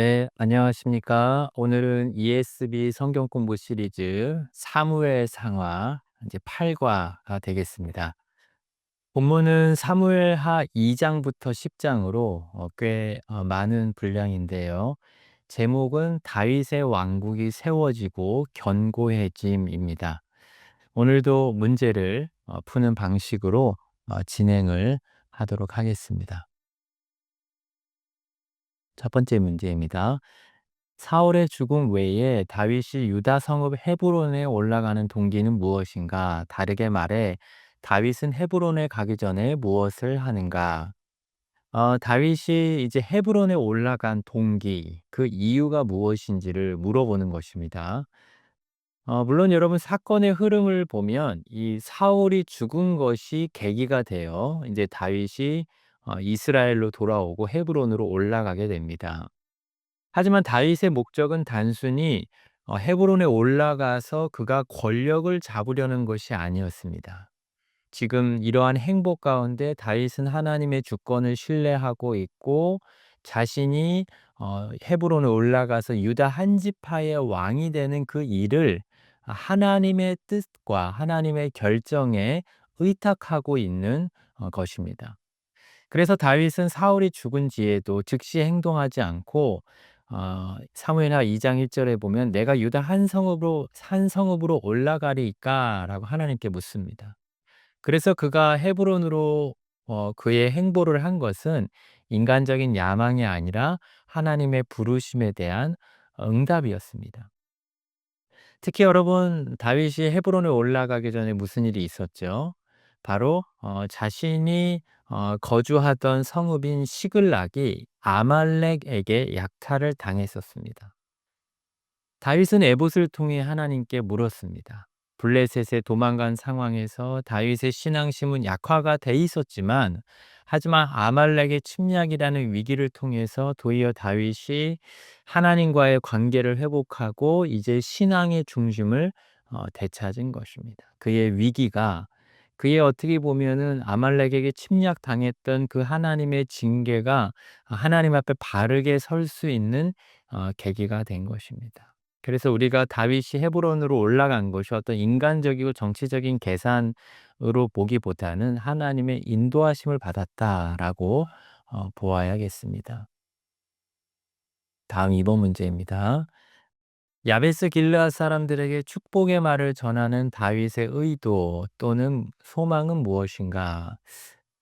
네, 안녕하십니까. 오늘은 ESV 성경 공부 시리즈 사무엘 상하 이제 8과가 되겠습니다. 본문은 사무엘하 2장부터 10장으로 꽤 많은 분량인데요. 제목은 다윗의 왕국이 세워지고 견고해짐입니다. 오늘도 문제를 푸는 방식으로 진행을 하도록 하겠습니다. 첫 번째 문제입니다. 사울의 죽음 외에 다윗이 유다 성읍 헤브론에 올라가는 동기는 무엇인가? 다르게 말해 다윗은 헤브론에 가기 전에 무엇을 하는가? 다윗이 이제 헤브론에 올라간 동기, 그 이유가 무엇인지를 물어보는 것입니다. 물론 여러분 사건의 흐름을 보면 이 사울이 죽은 것이 계기가 되어 이제 다윗이 이스라엘로 돌아오고 헤브론으로 올라가게 됩니다. 하지만 다윗의 목적은 단순히 헤브론에 올라가서 그가 권력을 잡으려는 것이 아니었습니다. 지금 이러한 행복 가운데 다윗은 하나님의 주권을 신뢰하고 있고 자신이 헤브론에 올라가서 유다 한 지파의 왕이 되는 그 일을 하나님의 뜻과 하나님의 결정에 의탁하고 있는 것입니다. 그래서 다윗은 사울이 죽은 뒤에도 즉시 행동하지 않고 사무엘하 2장 1절에 보면 "내가 유다 한 성읍으로 올라가리이까?"라고 하나님께 묻습니다. 그래서 그가 헤브론으로 그의 행보를 한 것은 인간적인 야망이 아니라 하나님의 부르심에 대한 응답이었습니다. 특히 여러분 다윗이 헤브론에 올라가기 전에 무슨 일이 있었죠? 바로 자신이 거주하던 성읍인 시글락이 아말렉에게 약탈을 당했었습니다. 다윗은 에봇을 통해 하나님께 물었습니다. 블레셋에 도망간 상황에서 다윗의 신앙심은 약화가 돼 있었지만 하지만 아말렉의 침략이라는 위기를 통해서 도리어 다윗이 하나님과의 관계를 회복하고 이제 신앙의 중심을 되찾은 것입니다. 그의 위기가 그의 어떻게 보면은 아말렉에게 침략당했던 그 하나님의 징계가 하나님 앞에 바르게 설 수 있는 계기가 된 것입니다. 그래서 우리가 다윗이 헤브론으로 올라간 것이 어떤 인간적이고 정치적인 계산으로 보기보다는 하나님의 인도하심을 받았다라고 보아야겠습니다. 다음 2번 문제입니다. 야베스 길르앗 사람들에게 축복의 말을 전하는 다윗의 의도 또는 소망은 무엇인가?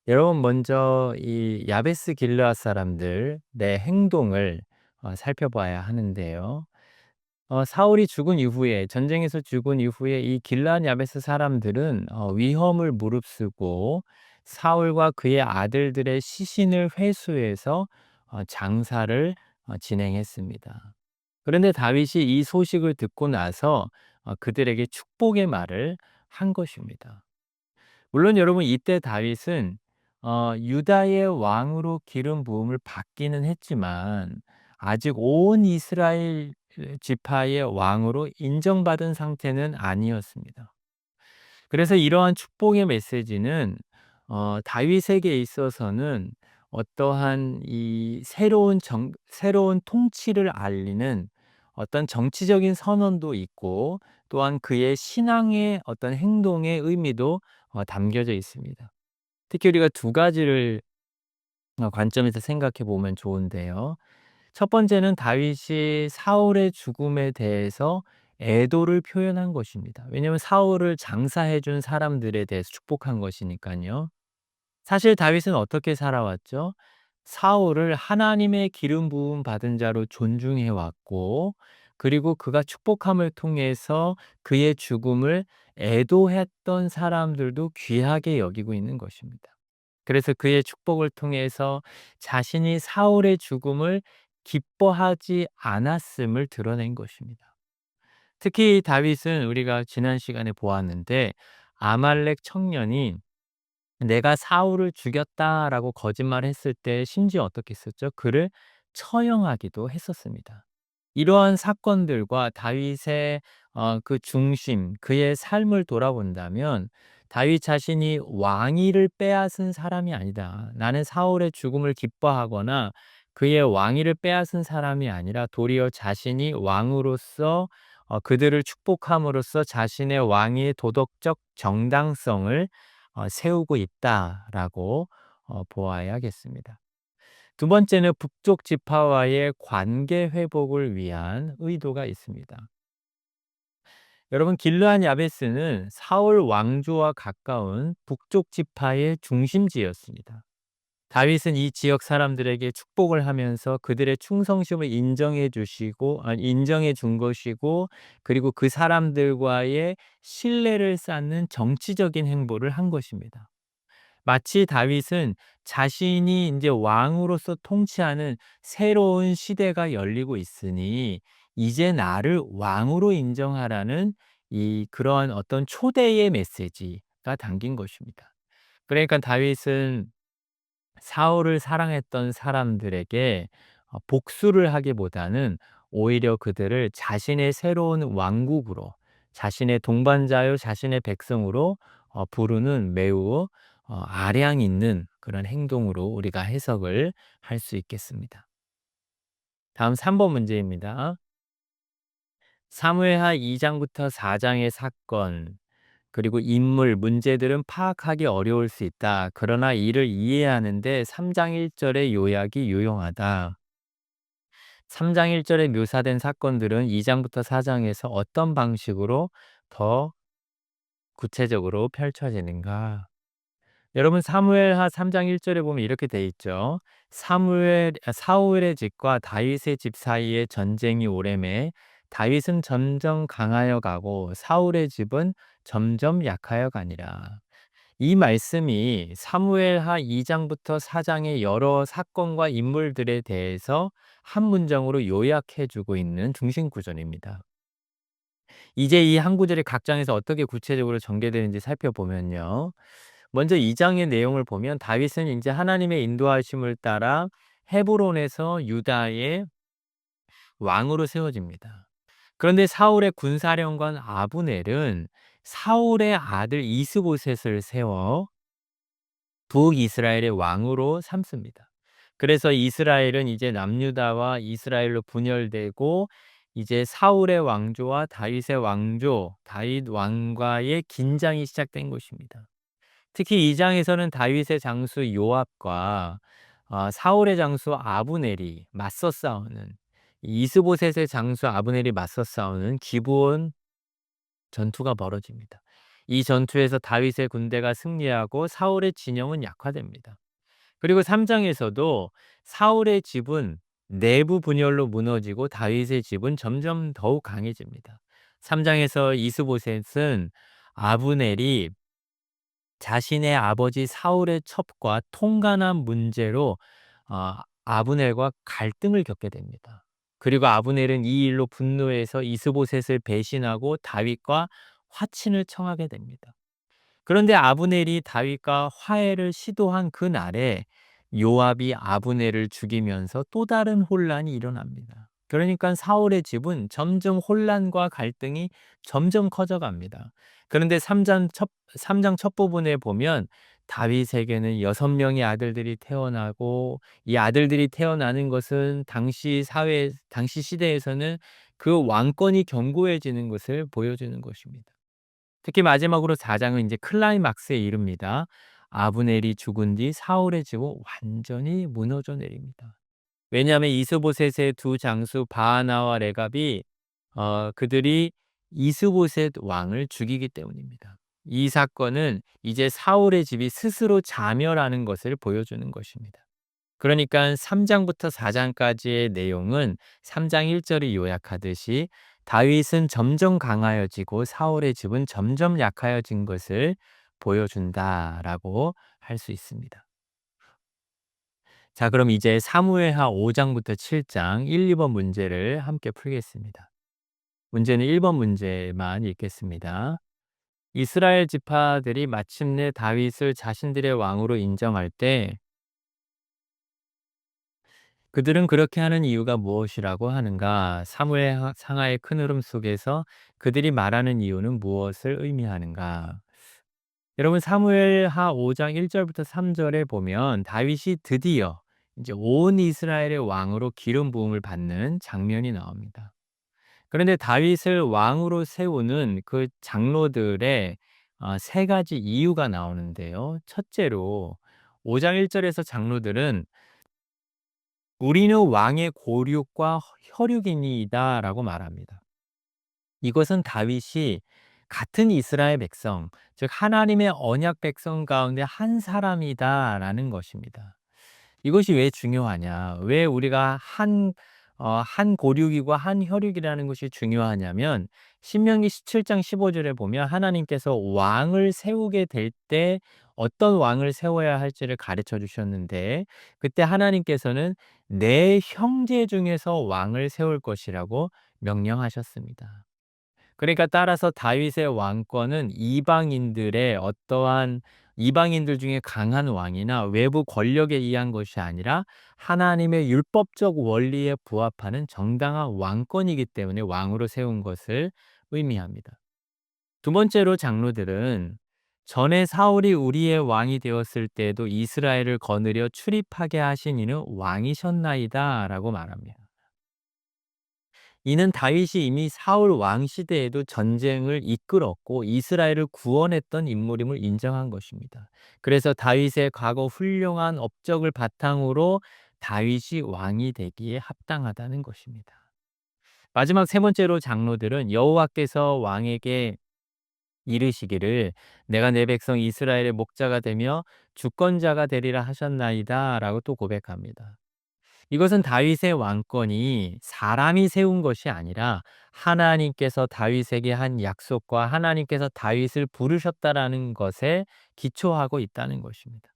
여러분 먼저 이 야베스 길르앗 사람들 내 행동을 살펴봐야 하는데요. 사울이 죽은 이후에 전쟁에서 죽은 이후에 이 길르앗 야베스 사람들은 위험을 무릅쓰고 사울과 그의 아들들의 시신을 회수해서 장사를 진행했습니다. 그런데 다윗이 이 소식을 듣고 나서 그들에게 축복의 말을 한 것입니다. 물론 여러분 이때 다윗은 유다의 왕으로 기름 부음을 받기는 했지만 아직 온 이스라엘 지파의 왕으로 인정받은 상태는 아니었습니다. 그래서 이러한 축복의 메시지는 다윗에게 있어서는 어떠한 이 새로운 통치를 알리는 어떤 정치적인 선언도 있고 또한 그의 신앙의 어떤 행동의 의미도 담겨져 있습니다. 특히 우리가 두 가지를 관점에서 생각해 보면 좋은데요. 첫 번째는 다윗이 사울의 죽음에 대해서 애도를 표현한 것입니다. 왜냐하면 사울을 장사해 준 사람들에 대해서 축복한 것이니까요. 사실 다윗은 어떻게 살아왔죠? 사울을 하나님의 기름 부음 받은 자로 존중해 왔고 그리고 그가 축복함을 통해서 그의 죽음을 애도했던 사람들도 귀하게 여기고 있는 것입니다. 그래서 그의 축복을 통해서 자신이 사울의 죽음을 기뻐하지 않았음을 드러낸 것입니다. 특히 다윗은 우리가 지난 시간에 보았는데 아말렉 청년이 "내가 사울을 죽였다."라고 거짓말했을 때 심지어 어떻게 했었죠? 그를 처형하기도 했었습니다. 이러한 사건들과 다윗의 그 중심, 그의 삶을 돌아본다면 다윗 자신이 왕위를 빼앗은 사람이 아니다. 나는 사울의 죽음을 기뻐하거나 그의 왕위를 빼앗은 사람이 아니라 도리어 자신이 왕으로서 그들을 축복함으로써 자신의 왕위의 도덕적 정당성을 세우고 있다라고 보아야겠습니다. 두 번째는 북쪽 지파와의 관계 회복을 위한 의도가 있습니다. 여러분 길르한 야베스는 사울 왕조와 가까운 북쪽 지파의 중심지였습니다. 다윗은 이 지역 사람들에게 축복을 하면서 그들의 충성심을 인정해 준 것이고, 그리고 그 사람들과의 신뢰를 쌓는 정치적인 행보를 한 것입니다. 마치 다윗은 자신이 이제 왕으로서 통치하는 새로운 시대가 열리고 있으니 이제 나를 왕으로 인정하라는 그러한 어떤 초대의 메시지가 담긴 것입니다. 그러니까 다윗은 사울을 사랑했던 사람들에게 복수를 하기보다는 오히려 그들을 자신의 새로운 왕국으로, 자신의 동반자요 자신의 백성으로 부르는 매우 아량 있는 그런 행동으로 우리가 해석을 할 수 있겠습니다. 다음 3번 문제입니다. 사무엘하 2 장부터 4 장의 사건, 그리고 인물, 문제들은 파악하기 어려울 수 있다. 그러나 이를 이해하는데 3장 1 절의 요약이 유용하다. 3장 1 절에 묘사된 사건들은 2 장부터 4 장에서 어떤 방식으로 더 구체적으로 펼쳐지는가? 여러분 사무엘하 3장 1 절에 보면 이렇게 돼 있죠. 사울의 집과 다윗의 집 사이에 전쟁이 오래매 다윗은 점점 강하여 가고 사울의 집은 점점 약하여 가니라. 이 말씀이 사무엘하 2 장부터 4 장의 여러 사건과 인물들에 대해서 한 문장으로 요약해 주고 있는 중심 구절입니다. 이제 이 한 구절이 각 장에서 어떻게 구체적으로 전개되는지 살펴보면요. 먼저 2 장의 내용을 보면 다윗은 인제 하나님의 인도하심을 따라 헤브론에서 유다의 왕으로 세워집니다. 그런데 사울의 군사령관 아브넬은 사울의 아들 이스보셋을 세워 북이스라엘의 왕으로 삼습니다. 그래서 이스라엘은 이제 남유다와 이스라엘로 분열되고 이제 사울의 왕조와 다윗의 왕조, 다윗 왕과의 긴장이 시작된 것입니다. 특히 이 장에서는 다윗의 장수 요압과 사울의 장수 아브넬이 맞서 싸우는, 이스보셋의 장수 아브넬이 맞서 싸우는 기브온 전투가 벌어집니다. 이 전투에서 다윗의 군대가 승리하고 사울의 진영은 약화됩니다. 그리고 3 장에서도 사울의 집은 내부 분열로 무너지고 다윗의 집은 점점 더욱 강해집니다. 3 장에서 이스보셋은 아브넬이 자신의 아버지 사울의 첩과 통간한 문제로 아브넬과 갈등을 겪게 됩니다. 그리고 아브넬은 이 일로 분노해서 이스보셋을 배신하고 다윗과 화친을 청하게 됩니다. 그런데 아브넬이 다윗과 화해를 시도한 그날에 요압이 아브넬을 죽이면서 또 다른 혼란이 일어납니다. 그러니까 사울의 집은 점점 혼란과 갈등이 점점 커져갑니다. 그런데 3장 첫 부분에 보면 다윗에게는 6명의 아들들이 태어나고 이 아들들이 태어나는 것은 당시 시대에서는 그 왕권이 견고해지는 것을 보여주는 것입니다. 특히 마지막으로 4 장은 이제 클라이막스에 이릅니다. 아브넬이 죽은 뒤 사울의 집은 완전히 무너져 내립니다. 왜냐하면 이스보셋의 두 장수 바하나와 레갑이 그들이 이스보셋 왕을 죽이기 때문입니다. 이 사건은 이제 사울의 집이 스스로 자멸하는 것을 보여주는 것입니다. 그러니까 3 장부터 4 장까지의 내용은 3장 1 절이 요약하듯이 다윗은 점점 강하여지고 사울의 집은 점점 약하여진 것을 보여준다라고 할 수 있습니다. 자, 그럼 이제 사무엘하 5 장부터 7장 1-2번 문제를 함께 풀겠습니다. 문제는 1번 문제만 읽겠습니다. 이스라엘 지파들이 마침내 다윗을 자신들의 왕으로 인정할 때 그들은 그렇게 하는 이유가 무엇이라고 하는가? 사무엘 상하의 큰 흐름 속에서 그들이 말하는 이유는 무엇을 의미하는가? 여러분 사무엘하 5장 1절부터 3절에 보면 다윗이 드디어 이제 온 이스라엘의 왕으로 기름 부음을 받는 장면이 나옵니다. 그런데 다윗을 왕으로 세우는 그 장로들의 세 가지 이유가 나오는데요. 첫째로 5장 1 절에서 장로들은 "우리는 왕의 고륙과 혈육이니이다."라고 말합니다. 이것은 다윗이 같은 이스라엘 백성, 즉 하나님의 언약 백성 가운데 한 사람이다라는 것입니다. 이것이 왜 중요하냐? 왜 우리가 한 고륙이고 한 혈육이라는 것이 중요하냐면 신명기 17장 15 절에 보면 하나님께서 왕을 세우게 될 때 어떤 왕을 세워야 할지를 가르쳐 주셨는데 그때 하나님께서는 "내 형제 중에서 왕을 세울 것이라고 명령하셨습니다." 그러니까 따라서 다윗의 왕권은 이방인들 중에 강한 왕이나 외부 권력에 의한 것이 아니라 하나님의 율법적 원리에 부합하는 정당한 왕권이기 때문에 왕으로 세운 것을 의미합니다. 두 번째로 장로들은 전에 사울이 우리의 왕이 되었을 때에도 이스라엘을 거느려 출입하게 하신 이는 왕이셨나이다라고 말합니다. 이는 다윗이 이미 사울 왕 시대에도 전쟁을 이끌었고 이스라엘을 구원했던 인물임을 인정한 것입니다. 그래서 다윗의 과거 훌륭한 업적을 바탕으로 다윗이 왕이 되기에 합당하다는 것입니다. 마지막 세 번째로 장로들은 여호와께서 왕에게 이르시기를 내가 내 백성 이스라엘의 목자가 되며 주권자가 되리라 하셨나이다라고 또 고백합니다. 이것은 다윗의 왕권이 사람이 세운 것이 아니라 하나님께서 다윗에게 한 약속과 하나님께서 다윗을 부르셨다라는 것에 기초하고 있다는 것입니다.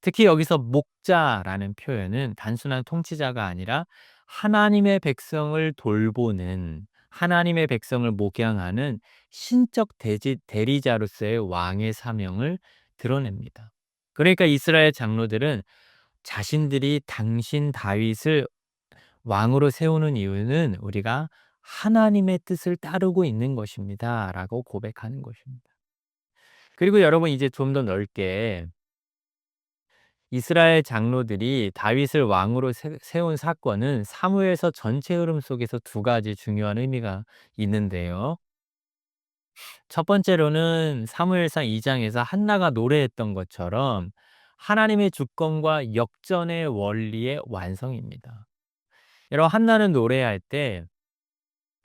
특히 여기서 목자라는 표현은 단순한 통치자가 아니라 하나님의 백성을 돌보는 하나님의 백성을 목양하는 신적 대리자로서의 왕의 사명을 드러냅니다. 그러니까 이스라엘 장로들은 자신들이 당신 다윗을 왕으로 세우는 이유는 우리가 하나님의 뜻을 따르고 있는 것입니다라고 고백하는 것입니다. 그리고 여러분 이제 좀 더 넓게 이스라엘 장로들이 다윗을 왕으로 세운 사건은 사무엘서 전체 흐름 속에서 두 가지 중요한 의미가 있는데요. 첫 번째로는 사무엘상 2 장에서 한나가 노래했던 것처럼 하나님의 주권과 역전의 원리의 완성입니다. 여러분 한나는 노래할 때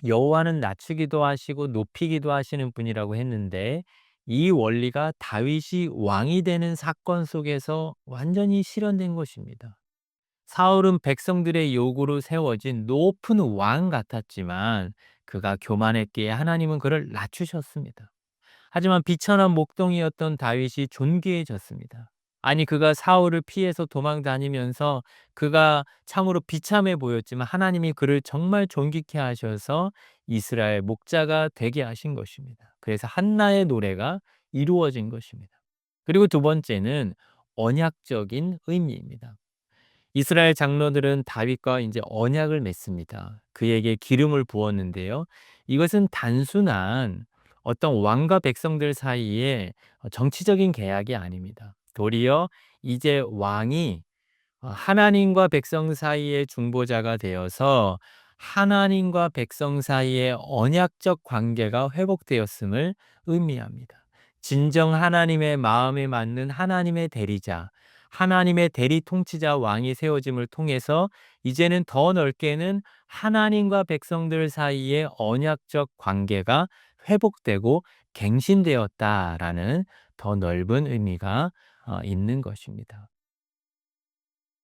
여호와는 낮추기도 하시고 높이기도 하시는 분이라고 했는데 이 원리가 다윗이 왕이 되는 사건 속에서 완전히 실현된 것입니다. 사울은 백성들의 요구로 세워진 높은 왕 같았지만 그가 교만했기에 하나님은 그를 낮추셨습니다. 하지만 비천한 목동이었던 다윗이 존귀해졌습니다. 아니 그가 사울을 피해서 도망 다니면서 그가 참으로 비참해 보였지만 하나님이 그를 정말 존귀케 하셔서 이스라엘 목자가 되게 하신 것입니다. 그래서 한나의 노래가 이루어진 것입니다. 그리고 두 번째는 언약적인 의미입니다. 이스라엘 장로들은 다윗과 이제 언약을 맺습니다. 그에게 기름을 부었는데요. 이것은 단순한 어떤 왕과 백성들 사이에 정치적인 계약이 아닙니다. 도리어 이제 왕이 하나님과 백성 사이의 중보자가 되어서 하나님과 백성 사이의 언약적 관계가 회복되었음을 의미합니다. 진정 하나님의 마음에 맞는 하나님의 대리자, 하나님의 대리 통치자 왕이 세워짐을 통해서 이제는 더 넓게는 하나님과 백성들 사이의 언약적 관계가 회복되고 갱신되었다라는 더 넓은 의미가 있는 것입니다.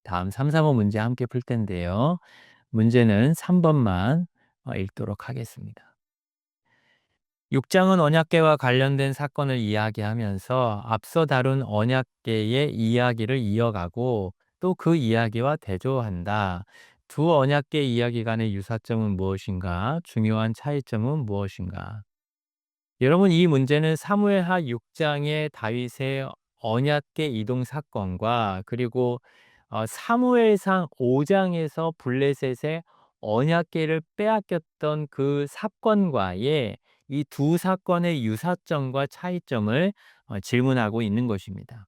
다음 3, 4번 문제 함께 풀 텐데요. 문제는 3 번만 읽도록 하겠습니다. 6 장은 언약궤와 관련된 사건을 이야기하면서 앞서 다룬 언약궤의 이야기를 이어가고 또 그 이야기와 대조한다. 두 언약궤 이야기 간의 유사점은 무엇인가? 중요한 차이점은 무엇인가? 여러분 이 문제는 사무엘하 6 장의 다윗의 언약궤 이동 사건과 그리고 사무엘상 5 장에서 블레셋의 언약궤를 빼앗겼던 그 사건과의 이 두 사건의 유사점과 차이점을 질문하고 있는 것입니다.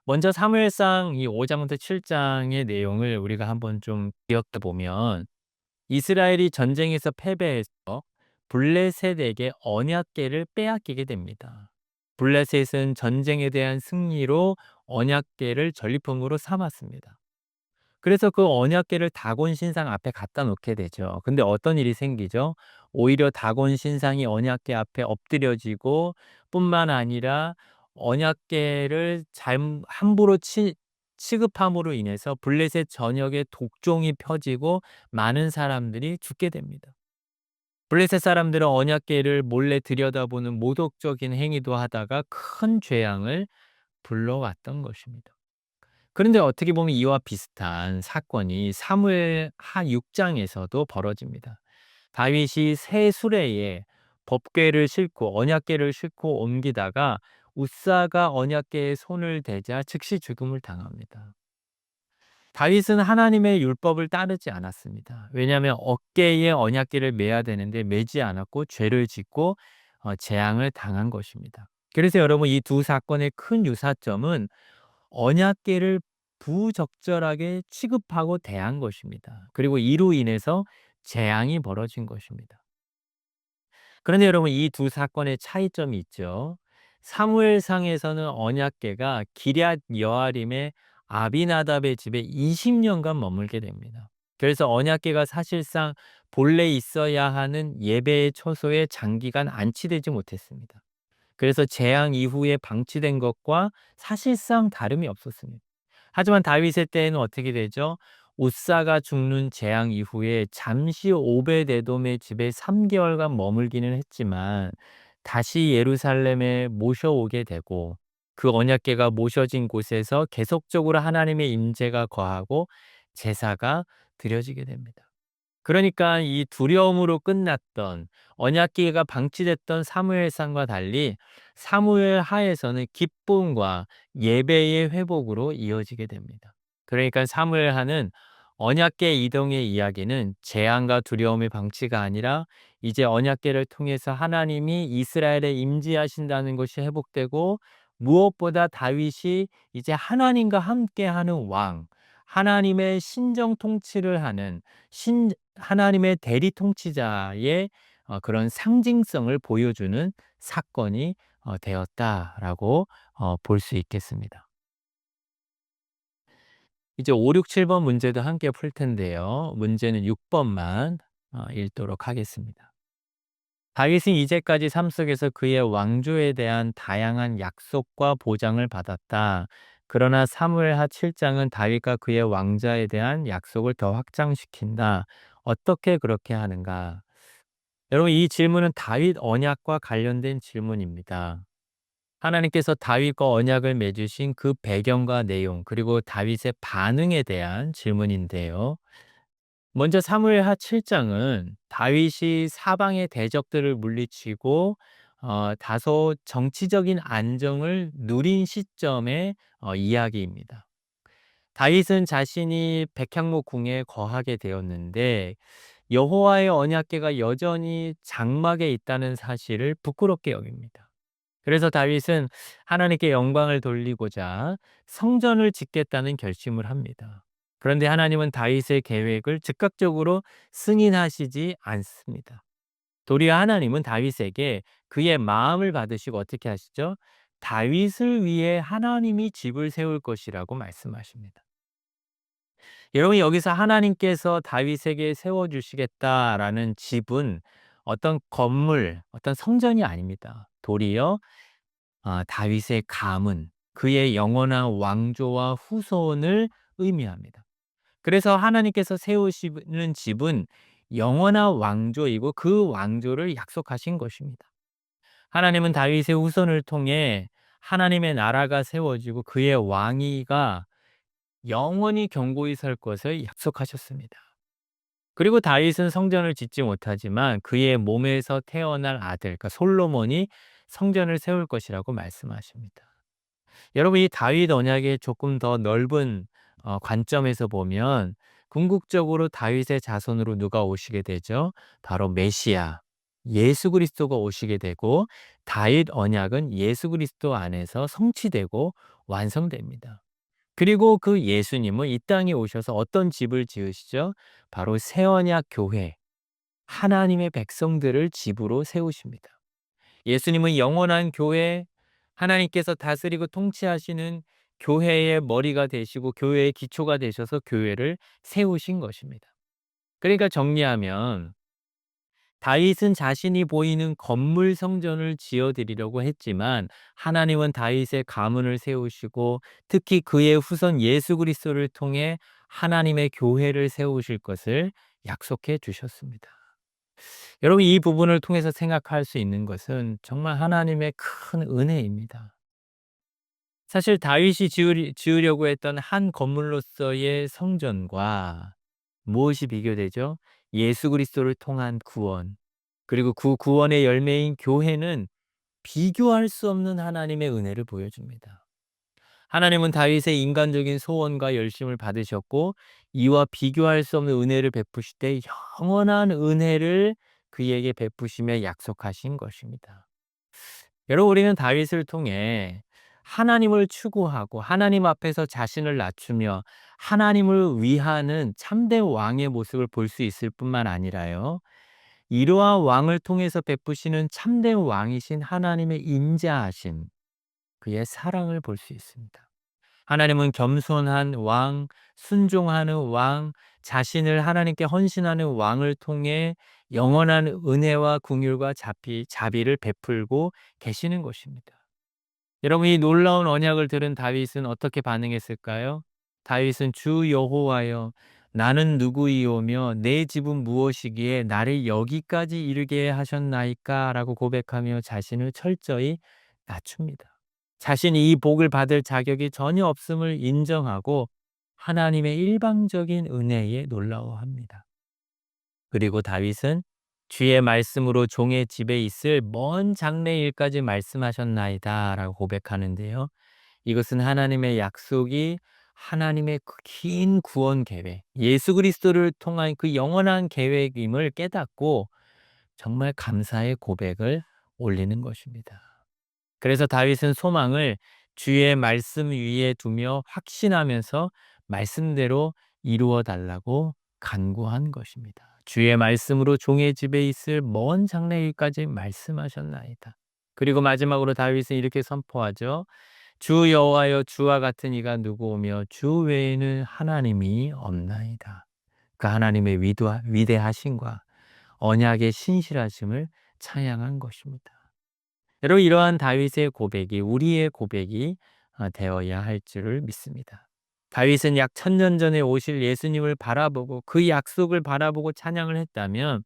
먼저 사무엘상 이 5 장부터 7 장의 내용을 우리가 한번 좀 기억해 보면 이스라엘이 전쟁에서 패배해서 블레셋에게 언약궤를 빼앗기게 됩니다. 블레셋은 전쟁에 대한 승리로 언약궤를 전리품으로 삼았습니다. 그래서 그 언약궤를 다곤 신상 앞에 갖다 놓게 되죠. 근데 어떤 일이 생기죠? 오히려 다곤 신상이 언약궤 앞에 엎드려지고 뿐만 아니라 언약궤를 함부로 취급함으로 인해서 블레셋 전역에 독종이 펴지고 많은 사람들이 죽게 됩니다. 블레셋 사람들은 언약궤를 몰래 들여다보는 모독적인 행위도 하다가 큰 재앙을 불러왔던 것입니다. 그런데 어떻게 보면 이와 비슷한 사건이 사무엘하 6 장에서도 벌어집니다. 다윗이 새 수레에 법궤를 싣고 언약궤를 싣고 옮기다가 웃사가 언약궤에 손을 대자 즉시 죽음을 당합니다. 다윗은 하나님의 율법을 따르지 않았습니다. 왜냐하면 어깨에 언약궤를 매야 되는데 매지 않았고 죄를 짓고 재앙을 당한 것입니다. 그래서 여러분 이 두 사건의 큰 유사점은 언약궤를 부적절하게 취급하고 대한 것입니다. 그리고 이로 인해서 재앙이 벌어진 것입니다. 그런데 여러분 이 두 사건의 차이점이 있죠. 사무엘상에서는 언약궤가 기럇 여아림의 아비나답의 집에 20년간 머물게 됩니다. 그래서 언약궤가 사실상 본래 있어야 하는 예배의 처소에 장기간 안치되지 못했습니다. 그래서 재앙 이후에 방치된 것과 사실상 다름이 없었습니다. 하지만 다윗의 때에는 어떻게 되죠? 웃사가 죽는 재앙 이후에 잠시 오베데돔의 집에 3개월간 머물기는 했지만 다시 예루살렘에 모셔오게 되고 그 언약궤가 모셔진 곳에서 계속적으로 하나님의 임재가 거하고 제사가 드려지게 됩니다. 그러니까 이 두려움으로 끝났던 언약궤가 방치됐던 사무엘상과 달리 사무엘 하에서는 기쁨과 예배의 회복으로 이어지게 됩니다. 그러니까 사무엘 하는 언약궤 이동의 이야기는 재앙과 두려움의 방치가 아니라 이제 언약궤를 통해서 하나님이 이스라엘에 임재하신다는 것이 회복되고 무엇보다 다윗이 이제 하나님과 함께하는 왕, 하나님의 신정 통치를 하는 하나님의 대리 통치자의 그런 상징성을 보여주는 사건이 되었다라고 볼 수 있겠습니다. 이제 5, 6, 7번 문제도 함께 풀 텐데요. 문제는 6 번만 읽도록 하겠습니다. 다윗은 이제까지 삶 속에서 그의 왕조에 대한 다양한 약속과 보장을 받았다. 그러나 사무엘하 7장은 다윗과 그의 왕자에 대한 약속을 더 확장시킨다. 어떻게 그렇게 하는가? 여러분 이 질문은 다윗 언약과 관련된 질문입니다. 하나님께서 다윗과 언약을 맺으신 그 배경과 내용 그리고 다윗의 반응에 대한 질문인데요. 먼저 사무엘하 7장은 다윗이 사방의 대적들을 물리치고 다소 정치적인 안정을 누린 시점의 이야기입니다. 다윗은 자신이 백향목 궁에 거하게 되었는데 여호와의 언약궤가 여전히 장막에 있다는 사실을 부끄럽게 여깁니다. 그래서 다윗은 하나님께 영광을 돌리고자 성전을 짓겠다는 결심을 합니다. 그런데 하나님은 다윗의 계획을 즉각적으로 승인하시지 않습니다. 도리어 하나님은 다윗에게 그의 마음을 받으시고 어떻게 하시죠? 다윗을 위해 하나님이 집을 세울 것이라고 말씀하십니다. 여러분 여기서 하나님께서 다윗에게 세워주시겠다라는 집은 어떤 건물, 어떤 성전이 아닙니다. 도리어 다윗의 가문, 그의 영원한 왕조와 후손을 의미합니다. 그래서 하나님께서 세우시는 집은 영원한 왕조이고 그 왕조를 약속하신 것입니다. 하나님은 다윗의 후손을 통해 하나님의 나라가 세워지고 그의 왕위가 영원히 견고히 설 것을 약속하셨습니다. 그리고 다윗은 성전을 짓지 못하지만 그의 몸에서 태어날 아들, 그러니까 솔로몬이 성전을 세울 것이라고 말씀하십니다. 여러분 이 다윗 언약의 조금 더 넓은 관점에서 보면 궁극적으로 다윗의 자손으로 누가 오시게 되죠? 바로 메시아, 예수 그리스도가 오시게 되고 다윗 언약은 예수 그리스도 안에서 성취되고 완성됩니다. 그리고 그 예수님은 이 땅에 오셔서 어떤 집을 지으시죠? 바로 새 언약 교회, 하나님의 백성들을 집으로 세우십니다. 예수님은 영원한 교회, 하나님께서 다스리고 통치하시는 교회의 머리가 되시고 교회의 기초가 되셔서 교회를 세우신 것입니다. 그러니까 정리하면 다윗은 자신이 보이는 건물 성전을 지어 드리려고 했지만 하나님은 다윗의 가문을 세우시고 특히 그의 후손 예수 그리스도를 통해 하나님의 교회를 세우실 것을 약속해 주셨습니다. 여러분 이 부분을 통해서 생각할 수 있는 것은 정말 하나님의 큰 은혜입니다. 사실 다윗이 지으려고 했던 한 건물로서의 성전과 무엇이 비교되죠? 예수 그리스도를 통한 구원, 그리고 그 구원의 열매인 교회는 비교할 수 없는 하나님의 은혜를 보여줍니다. 하나님은 다윗의 인간적인 소원과 열심을 받으셨고 이와 비교할 수 없는 은혜를 베푸실 때 영원한 은혜를 그에게 베푸시며 약속하신 것입니다. 여러분 우리는 다윗을 통해 하나님을 추구하고 하나님 앞에서 자신을 낮추며 하나님을 위하는 참된 왕의 모습을 볼 수 있을 뿐만 아니라요. 이러한 왕을 통해서 베푸시는 참된 왕이신 하나님의 인자하심, 그의 사랑을 볼 수 있습니다. 하나님은 겸손한 왕, 순종하는 왕, 자신을 하나님께 헌신하는 왕을 통해 영원한 은혜와 긍휼과 자비를 베풀고 계시는 것입니다. 여러분 이 놀라운 언약을 들은 다윗은 어떻게 반응했을까요? 다윗은 주 여호와여 나는 누구이오며 내 집은 무엇이기에 나를 여기까지 이르게 하셨나이까라고 고백하며 자신을 철저히 낮춥니다. 자신이 이 복을 받을 자격이 전혀 없음을 인정하고 하나님의 일방적인 은혜에 놀라워합니다. 그리고 다윗은 주의 말씀으로 종의 집에 있을 먼 장래일까지 말씀하셨나이다 라고 고백하는데요. 이것은 하나님의 약속이 하나님의 그 긴 구원 계획, 예수 그리스도를 통한 그 영원한 계획임을 깨닫고 정말 감사의 고백을 올리는 것입니다. 그래서 다윗은 소망을 주의 말씀 위에 두며 확신하면서 말씀대로 이루어 달라고 간구한 것입니다. 주의 말씀으로 종의 집에 있을 먼 장래일까지 말씀하셨나이다. 그리고 마지막으로 다윗은 이렇게 선포하죠. 주 여호와여 주와 같은 이가 누구오며 주 외에는 하나님이 없나이다. 그 하나님의 위대하심과 언약의 신실하심을 찬양한 것입니다. 여러분 이러한 다윗의 고백이 우리의 고백이 되어야 할 줄을 믿습니다. 다윗은 약 1000년 전에 오실 예수님을 바라보고 그 약속을 바라보고 찬양을 했다면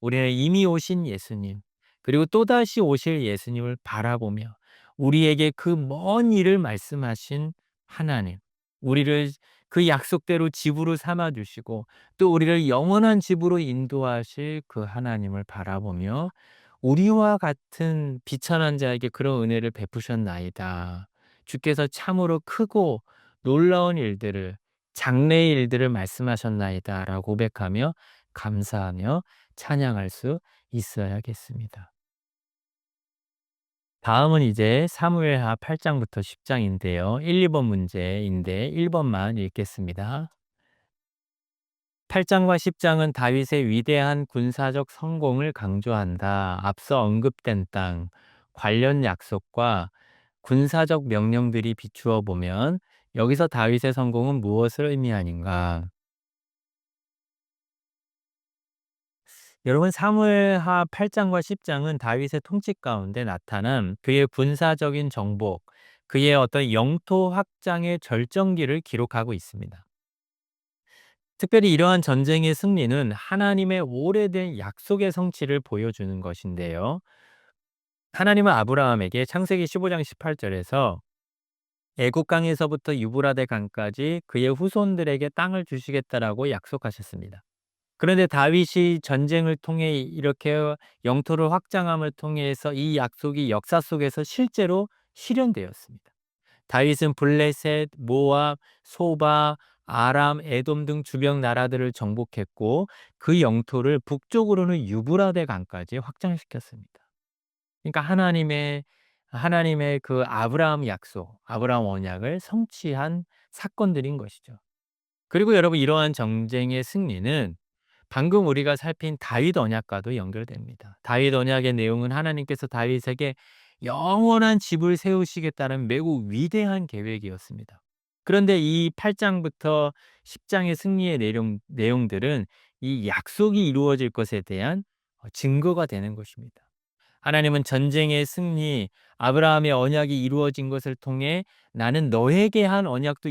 우리는 이미 오신 예수님 그리고 또다시 오실 예수님을 바라보며 우리에게 그 먼 일을 말씀하신 하나님, 우리를 그 약속대로 집으로 삼아 주시고 또 우리를 영원한 집으로 인도하실 그 하나님을 바라보며 우리와 같은 비천한 자에게 그런 은혜를 베푸셨나이다. 주께서 참으로 크고 놀라운 일들을 장래의 일들을 말씀하셨나이다라고 고백하며 감사하며 찬양할 수 있어야겠습니다. 다음은 이제 사무엘하 8장부터 10장인데요. 1, 2번 문제인데 1번만 읽겠습니다. 8장과 10장은 다윗의 위대한 군사적 성공을 강조한다. 앞서 언급된 땅, 관련 약속과 군사적 명령들이 비추어 보면 여기서 다윗의 성공은 무엇을 의미하는가? 여러분 사무엘하 8장과 10장은 다윗의 통치 가운데 나타난 그의 군사적인 정복, 그의 어떤 영토 확장의 절정기를 기록하고 있습니다. 특별히 이러한 전쟁의 승리는 하나님의 오래된 약속의 성취를 보여주는 것인데요. 하나님은 아브라함에게 창세기 15장 18절에서 애굽강에서부터 유브라데 강까지 그의 후손들에게 땅을 주시겠다라고 약속하셨습니다. 그런데 다윗이 전쟁을 통해 이렇게 영토를 확장함을 통해서 이 약속이 역사 속에서 실제로 실현되었습니다. 다윗은 블레셋, 모압, 소바, 아람, 에돔 등 주변 나라들을 정복했고 그 영토를 북쪽으로는 유브라데 강까지 확장시켰습니다. 그러니까 하나님의 하나님의 그 아브라함 약속, 아브라함 언약을 성취한 사건들인 것이죠. 그리고 여러분 이러한 전쟁의 승리는 방금 우리가 살핀 다윗 언약과도 연결됩니다. 다윗 언약의 내용은 하나님께서 다윗에게 영원한 집을 세우시겠다는 매우 위대한 계획이었습니다. 그런데 이 8장부터 10장의 승리의 내용들은 이 약속이 이루어질 것에 대한 증거가 되는 것입니다. 하나님은 전쟁의 승리, 아브라함의 언약이 이루어진 것을 통해 나는 너에게 한 언약도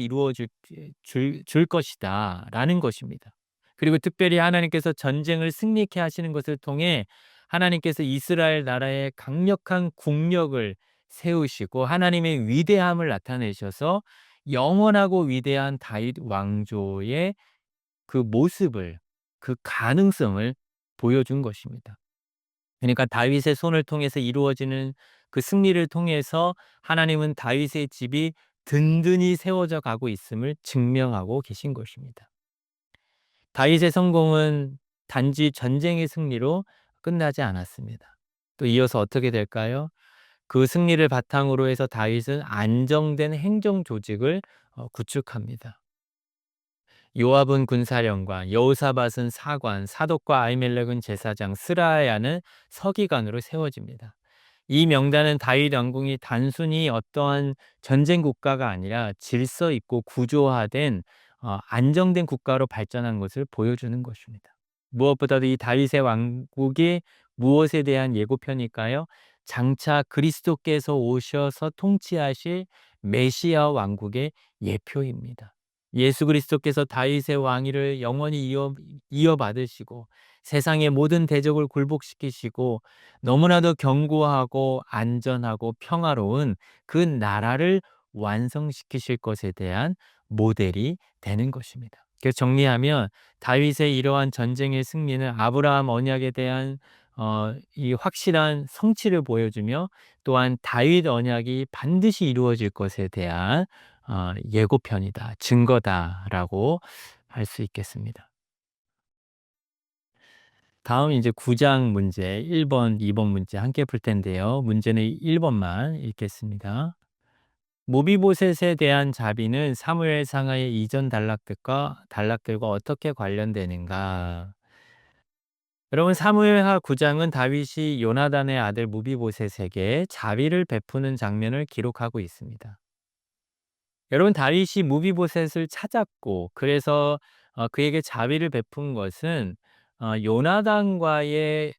줄 것이다. 라는 것입니다. 그리고 특별히 하나님께서 전쟁을 승리케 하시는 것을 통해 하나님께서 이스라엘 나라의 강력한 국력을 세우시고 하나님의 위대함을 나타내셔서 영원하고 위대한 다윗 왕조의 그 모습을, 그 가능성을 보여준 것입니다. 그러니까 다윗의 손을 통해서 이루어지는 그 승리를 통해서 하나님은 다윗의 집이 든든히 세워져 가고 있음을 증명하고 계신 것입니다. 다윗의 성공은 단지 전쟁의 승리로 끝나지 않았습니다. 또 이어서 어떻게 될까요? 그 승리를 바탕으로 해서 다윗은 안정된 행정 조직을 구축합니다. 요압은 군사령관, 여호사밧은 사관, 사독과 아히멜렉은 제사장, 스라야는 서기관으로 세워집니다. 이 명단은 다윗 왕궁이 단순히 어떠한 전쟁 국가가 아니라 질서 있고 구조화된 안정된 국가로 발전한 것을 보여주는 것입니다. 무엇보다도 이 다윗의 왕국이 무엇에 대한 예고편일까요? 장차 그리스도께서 오셔서 통치하실 메시아 왕국의 예표입니다. 예수 그리스도께서 다윗의 왕위를 영원히 이어받으시고 세상의 모든 대적을 굴복시키시고 너무나도 견고하고 안전하고 평화로운 그 나라를 완성시키실 것에 대한 모델이 되는 것입니다. 그래서 정리하면 다윗의 이러한 전쟁의 승리는 아브라함 언약에 대한 이 확실한 성취를 보여주며 또한 다윗 언약이 반드시 이루어질 것에 대한 예고편이다, 증거다라고 할 수 있겠습니다. 다음 이제 9장 문제 1번, 2번 문제 함께 풀 텐데요. 문제는 1번만 읽겠습니다. 모비보셋에 대한 자비는 사무엘상하의 이전 단락들과 어떻게 관련되는가? 여러분 사무엘하 9장은 다윗이 요나단의 아들 모비보셋에게 자비를 베푸는 장면을 기록하고 있습니다. 여러분 다윗이 무비보셋을 찾았고 그래서 그에게 자비를 베푼 것은 요나단과의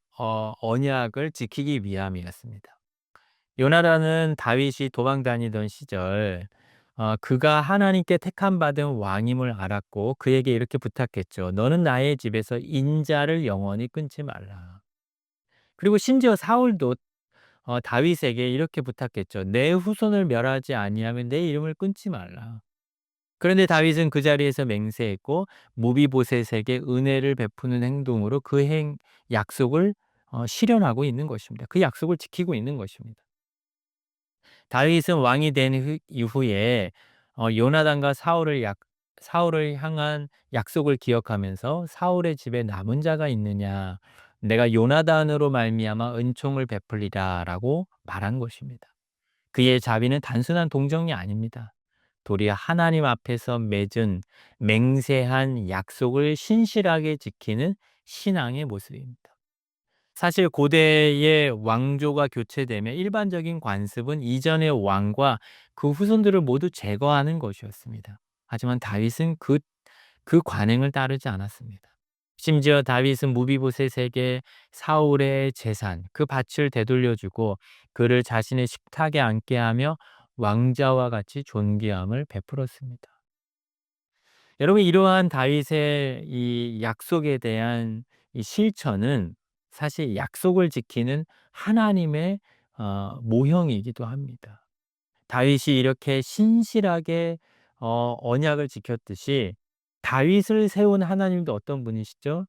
언약을 지키기 위함이었습니다. 요나단은 다윗이 도망 다니던 시절 그가 하나님께 택함 받은 왕임을 알았고 그에게 이렇게 부탁했죠. 너는 나의 집에서 인자를 영원히 끊지 말라. 그리고 심지어 사울도 다윗에게 이렇게 부탁했죠. 내 후손을 멸하지 아니하면 내 이름을 끊지 말라. 그런데 다윗은 그 자리에서 맹세했고 모비보셋에게 은혜를 베푸는 행동으로 약속을 실현하고 있는 것입니다. 그 약속을 지키고 있는 것입니다. 다윗은 왕이 된 이후에 요나단과 사울을 향한 약속을 기억하면서 사울의 집에 남은 자가 있느냐 내가 요나단으로 말미암아 은총을 베풀리라라고 말한 것입니다. 그의 자비는 단순한 동정이 아닙니다. 도리어 하나님 앞에서 맺은 맹세한 약속을 신실하게 지키는 신앙의 모습입니다. 사실 고대의 왕조가 교체되면 일반적인 관습은 이전의 왕과 그 후손들을 모두 제거하는 것이었습니다. 하지만 다윗은 그 관행을 따르지 않았습니다. 심지어 다윗은 무비보셋에게 사울의 재산, 그 밭을 되돌려주고 그를 자신의 식탁에 앉게 하며 왕자와 같이 존귀함을 베풀었습니다. 여러분 이러한 다윗의 이 약속에 대한 이 실천은 사실 약속을 지키는 하나님의 모형이기도 합니다. 다윗이 이렇게 신실하게 언약을 지켰듯이 다윗을 세운 하나님도 어떤 분이시죠?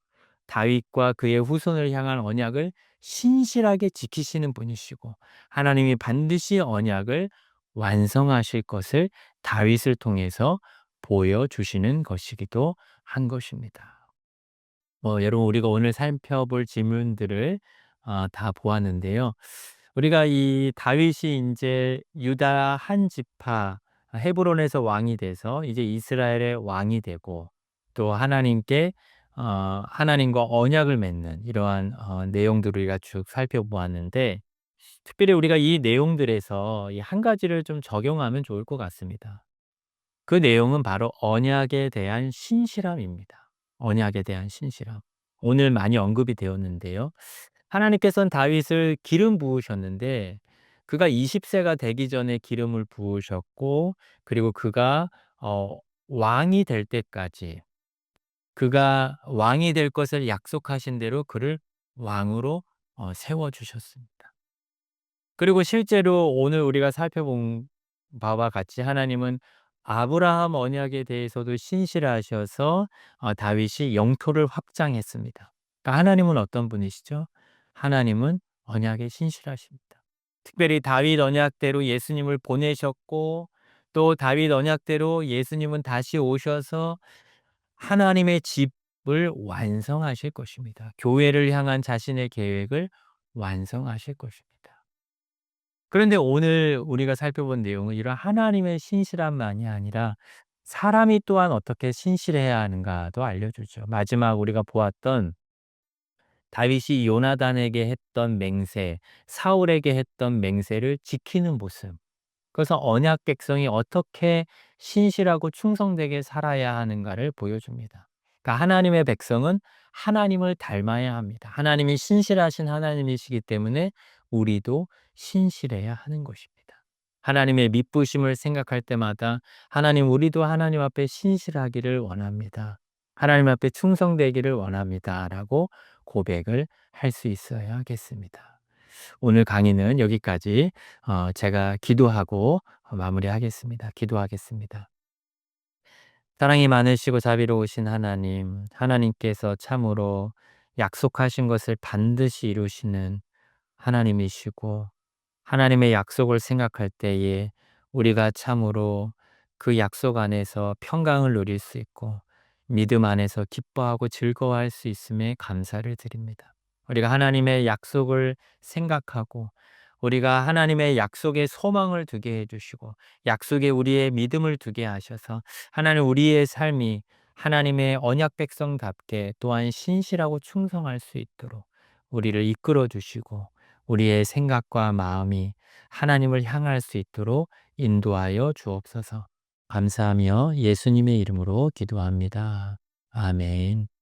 다윗과 그의 후손을 향한 언약을 신실하게 지키시는 분이시고 하나님이 반드시 언약을 완성하실 것을 다윗을 통해서 보여주시는 것이기도 한 것입니다. 여러분 우리가 오늘 살펴볼 질문들을 다 보았는데요. 우리가 이 다윗이 인제 유다 한 지파 헤브론에서 왕이 돼서 이제 이스라엘의 왕이 되고 또 하나님께 하나님과 언약을 맺는 이러한 내용들을 우리가 쭉 살펴보았는데 특별히 우리가 이 내용들에서 이 한 가지를 좀 적용하면 좋을 것 같습니다. 그 내용은 바로 언약에 대한 신실함입니다. 언약에 대한 신실함. 오늘 많이 언급이 되었는데요. 하나님께서는 다윗을 기름 부으셨는데 그가 20 세가 되기 전에 기름을 부으셨고 그리고 그가 어 왕이 될 때까지 그가 왕이 될 것을 약속하신 대로 그를 왕으로 세워 주셨습니다. 그리고 실제로 오늘 우리가 살펴본 바와 같이 하나님은 아브라함 언약에 대해서도 신실하셔서 다윗이 영토를 확장했습니다. 그러니까 하나님은 어떤 분이시죠? 하나님은 언약에 신실하십니다. 특별히 다윗 언약대로 예수님을 보내셨고 또 다윗 언약대로 예수님은 다시 오셔서 하나님의 집을 완성하실 것입니다. 교회를 향한 자신의 계획을 완성하실 것입니다. 그런데 오늘 우리가 살펴본 내용은 이런 하나님의 신실함만이 아니라 사람이 또한 어떻게 신실해야 하는가도 알려주죠. 마지막 우리가 보았던 다윗이 요나단에게 했던 맹세, 사울에게 했던 맹세를 지키는 모습. 그래서 언약 백성이 어떻게 신실하고 충성되게 살아야 하는가를 보여줍니다. 그러니까 하나님의 백성은 하나님을 닮아야 합니다. 하나님이 신실하신 하나님이시기 때문에 우리도 신실해야 하는 것입니다. 하나님의 미쁘심을 생각할 때마다 하나님 우리도 하나님 앞에 신실하기를 원합니다. 하나님 앞에 충성되기를 원합니다라고 고백을 할 수 있어야 하겠습니다. 오늘 강의는 여기까지 제가 기도하고 마무리하겠습니다. 기도하겠습니다. 사랑이 많으시고 자비로우신 하나님, 하나님께서 참으로 약속하신 것을 반드시 이루시는 하나님이시고 하나님의 약속을 생각할 때에 우리가 참으로 그 약속 안에서 평강을 누릴 수 있고 믿음 안에서 기뻐하고 즐거워할 수 있음에 감사를 드립니다. 우리가 하나님의 약속을 생각하고 우리가 하나님의 약속에 소망을 두게 해주시고 약속에 우리의 믿음을 두게 하셔서 하나님 우리의 삶이 하나님의 언약 백성답게 또한 신실하고 충성할 수 있도록 우리를 이끌어 주시고 우리의 생각과 마음이 하나님을 향할 수 있도록 인도하여 주옵소서. 감사하며 예수님의 이름으로 기도합니다. 아멘.